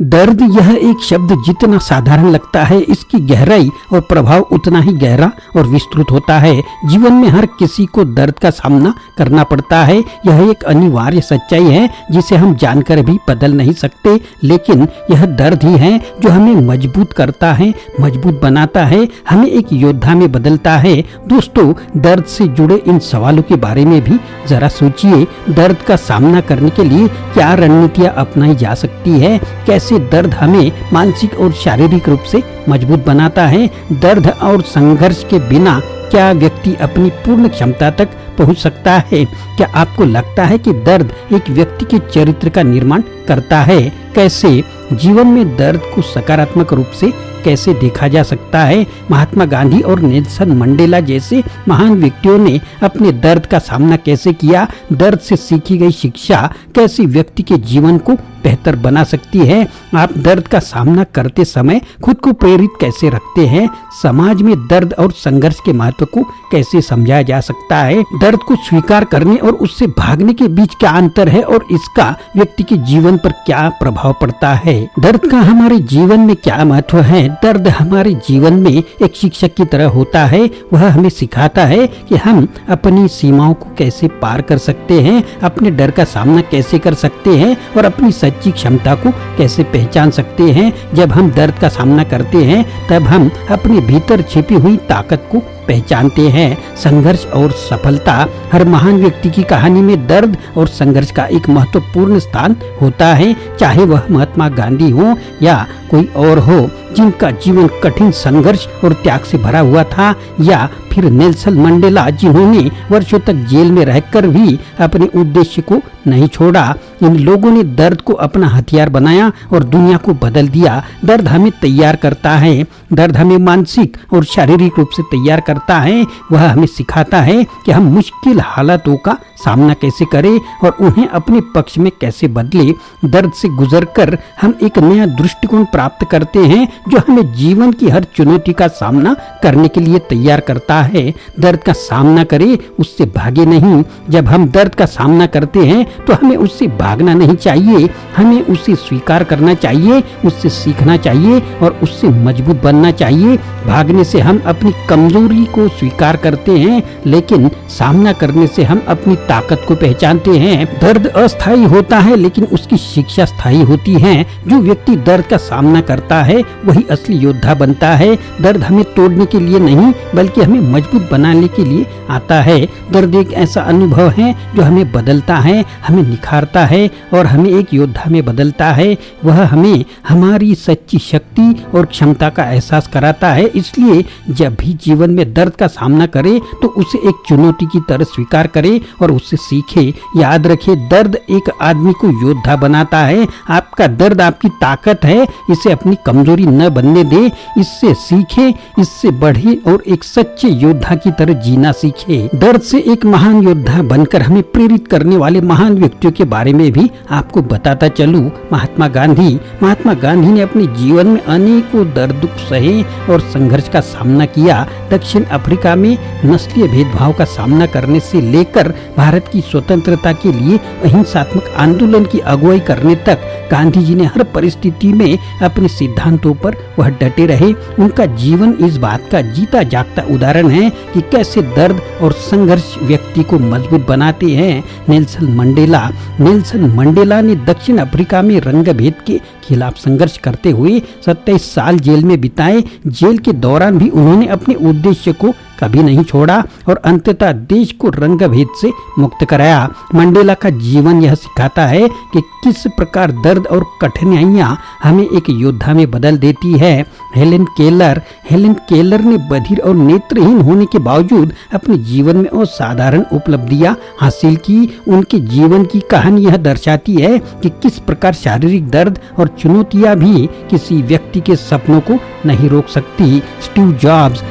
दर्द यह एक शब्द जितना साधारण लगता है, इसकी गहराई और प्रभाव उतना ही गहरा और विस्तृत होता है। जीवन में हर किसी को दर्द का सामना करना पड़ता है। यह एक अनिवार्य सच्चाई है जिसे हम जानकर भी बदल नहीं सकते, लेकिन यह दर्द ही है जो हमें मजबूत करता है, मजबूत बनाता है, हमें एक योद्धा में बदलता है। दोस्तों, दर्द से जुड़े इन सवालों के बारे में भी जरा सोचिए। दर्द का सामना करने के लिए क्या रणनीतियां अपनाई जा सकती है? कैसे दर्द हमें मानसिक और शारीरिक रूप से मजबूत बनाता है? दर्द और संघर्ष के बिना क्या व्यक्ति अपनी पूर्ण क्षमता तक पहुंच सकता है? क्या आपको लगता है कि दर्द एक व्यक्ति के चरित्र का निर्माण करता है? कैसे जीवन में दर्द को सकारात्मक रूप से कैसे देखा जा सकता है? महात्मा गांधी और नेल्सन मंडेला जैसे महान व्यक्तियों ने अपने दर्द का सामना कैसे किया? दर्द से सीखी गई शिक्षा कैसे व्यक्ति के जीवन को बेहतर बना सकती है? आप दर्द का सामना करते समय खुद को प्रेरित कैसे रखते हैं? समाज में दर्द और संघर्ष के महत्व को कैसे समझाया जा सकता है? दर्द को स्वीकार करने और उससे भागने के बीच क्या अंतर है और इसका व्यक्ति के जीवन पर क्या प्रभाव पड़ता है? दर्द का हमारे जीवन में क्या महत्व है? दर्द हमारे जीवन में एक शिक्षक की तरह होता है। वह हमें सिखाता है कि हम अपनी सीमाओं को कैसे पार कर सकते हैं, अपने डर का सामना कैसे कर सकते हैं और अपनी सच्ची क्षमता को कैसे पहचान सकते हैं। जब हम दर्द का सामना करते हैं तब हम अपने भीतर छिपी हुई ताकत को पहचानते हैं। संघर्ष और सफलता, हर महान व्यक्ति की कहानी में दर्द और संघर्ष का एक महत्वपूर्ण स्थान होता है। चाहे वह महात्मा गांधी हो या कोई और हो, जिनका जीवन कठिन संघर्ष और त्याग से भरा हुआ था, या फिर नेल्सन मंडेला जिन्होंने वर्षों तक जेल में रहकर भी अपने उद्देश्य को नहीं छोड़ा। इन लोगों ने दर्द को अपना हथियार बनाया और दुनिया को बदल दिया। दर्द हमें तैयार करता है। दर्द हमें मानसिक और शारीरिक रूप से तैयार करता है। वह हमें सिखाता है कि हम मुश्किल हालातों का सामना कैसे करें और उन्हें अपने पक्ष में कैसे बदले। दर्द से गुजरकर हम एक नया दृष्टिकोण प्राप्त करते हैं जो हमें जीवन की हर चुनौती का सामना करने के लिए तैयार करता है। दर्द का सामना करें, उससे भागे नहीं। जब हम दर्द का सामना करते हैं तो हमें उससे भागना नहीं चाहिए, हमें उसे स्वीकार करना चाहिए, उससे सीखना चाहिए और उससे मजबूत बनना चाहिए। भागने से हम अपनी कमजोरी को स्वीकार करते हैं, लेकिन सामना करने से हम अपनी ताकत को पहचानते हैं। दर्द अस्थायी होता है लेकिन उसकी शिक्षा स्थायी होती है। जो व्यक्ति दर्द का सामना करता है वही असली योद्धा बनता है। दर्द हमें तोड़ने के लिए नहीं बल्कि हमें मजबूत बनाने के लिए आता है। दर्द एक ऐसा अनुभव है जो हमें बदलता है, हमें निखारता है और हमें एक योद्धा में बदलता है। वह हमें हमारी सच्ची शक्ति और क्षमता का एहसास कराता है। इसलिए जब भी जीवन में दर्द का सामना करे तो उसे एक चुनौती की तरह स्वीकार करे और उससे सीखे। याद रखे, दर्द एक आदमी को योद्धा बनाता है। आपका दर्द आपकी ताकत है। इसे अपनी कमजोरी न बनने दे, इससे सीखे, इससे बढ़े और एक सच्चे योद्धा की तरह जीना सीखे। दर्द से एक महान योद्धा बनकर हमें प्रेरित करने वाले महान व्यक्तियों के बारे में भी आपको बताता चलूं। महात्मा गांधी ने अपने जीवन में अनेकों दर्द दुख सहे और संघर्ष का सामना किया। दक्षिण अफ्रीका में नस्लीय भेदभाव का सामना करने से लेकर भारत की स्वतंत्रता के लिए अहिंसात्मक आंदोलन की अगुवाई करने तक गांधी जी ने हर परिस्थिति में अपने सिद्धांतों पर वह डटे रहे। उनका जीवन इस बात का जीता जागता उदाहरण है कि कैसे दर्द और संघर्ष व्यक्ति को मजबूत बनाते हैं। नेल्सन मंडेला ने दक्षिण अफ्रीका में रंग भेद के खिलाफ संघर्ष करते हुए 27 साल जेल में बिताए। जेल के दौरान भी उन्होंने अपने उद्देश्य को कभी नहीं छोड़ा और अंततः देश को रंग भेद से मुक्त कराया। मंडेला का जीवन यह सिखाता है कि किस प्रकार दर्द और कठिनाइयां हमें एक योद्धा में बदल देती है। हेलेन केलर ने बधिर और नेत्रहीन होने के बावजूद अपने जीवन में असाधारण उपलब्धियां हासिल की। उनके जीवन की कहानी यह दर्शाती है कि किस प्रकार शारीरिक दर्द और चुनौतियां भी किसी व्यक्ति के सपनों को नहीं रोक सकती। स्टीव जॉब्स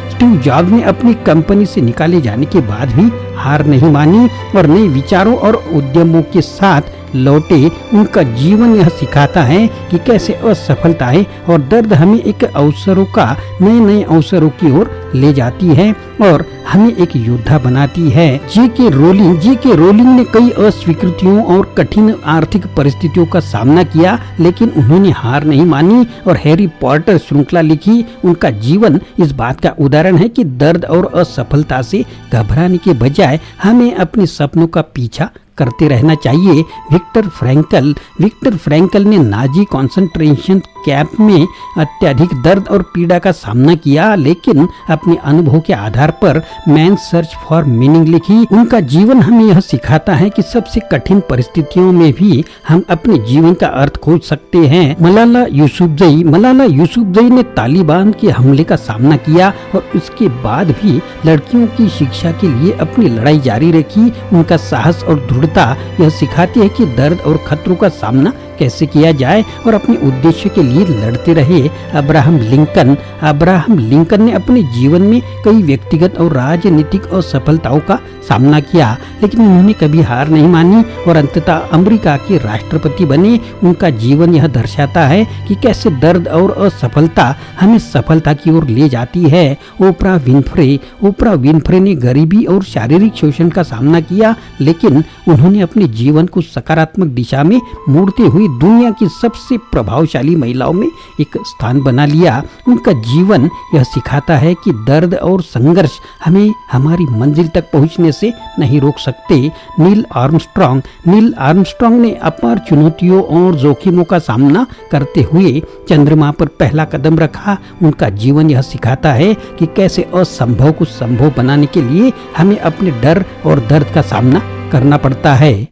ने अपनी कंपनी से निकाले जाने के बाद भी हार नहीं मानी और नए विचारों और उद्यमों के साथ लौटे। उनका जीवन यह सिखाता है कि कैसे असफलताएं और दर्द हमें नए अवसरों की ओर ले जाती है और हमें एक योद्धा बनाती है। जे के रोलिंग ने कई अस्वीकृतियों और कठिन आर्थिक परिस्थितियों का सामना किया, लेकिन उन्होंने हार नहीं मानी और हैरी पॉटर श्रृंखला लिखी। उनका जीवन इस बात का उदाहरण है कि दर्द और असफलता से घबराने के बजाय हमें अपने सपनों का पीछा करते रहना चाहिए। विक्टर फ्रैंकल ने नाजी कंसंट्रेशन कैंप में अत्यधिक दर्द और पीड़ा का सामना किया, लेकिन अपने अनुभव के आधार पर मैन सर्च फॉर मीनिंग लिखी। उनका जीवन हमें यह सिखाता है कि सबसे कठिन परिस्थितियों में भी हम अपने जीवन का अर्थ खोज सकते हैं। मलाला यूसुफजई ने तालिबान के हमले का सामना किया और उसके बाद भी लड़कियों की शिक्षा के लिए अपनी लड़ाई जारी रखी। उनका साहस और दृढ़ता यह सिखाती है कि दर्द और खतरों का सामना कैसे किया जाए और अपने उद्देश्य के लिए लड़ते रहे। अब्राहम लिंकन ने अपने जीवन में कई व्यक्तिगत और राजनीतिक असफलताओं का सामना किया, लेकिन उन्होंने कभी हार नहीं मानी और अंततः अमेरिका के राष्ट्रपति बने। उनका जीवन यह दर्शाता है कि कैसे दर्द और असफलता हमें सफलता की ओर ले जाती है। ओपरा विनफ्रे ने गरीबी और शारीरिक शोषण का सामना किया, लेकिन उन्होंने अपने जीवन को सकारात्मक दिशा में मोड़ते हुए दुनिया की सबसे प्रभावशाली महिलाओं में एक स्थान बना लिया। उनका जीवन यह सिखाता है कि दर्द और संघर्ष हमें हमारी मंजिल तक पहुंचने से नहीं रोक सकते। नील आर्मस्ट्रॉन्ग ने अपार चुनौतियों और जोखिमों का सामना करते हुए चंद्रमा पर पहला कदम रखा। उनका जीवन यह सिखाता है कि कैसे असंभव को संभव बनाने के लिए हमें अपने डर और दर्द का सामना करना पड़ता है।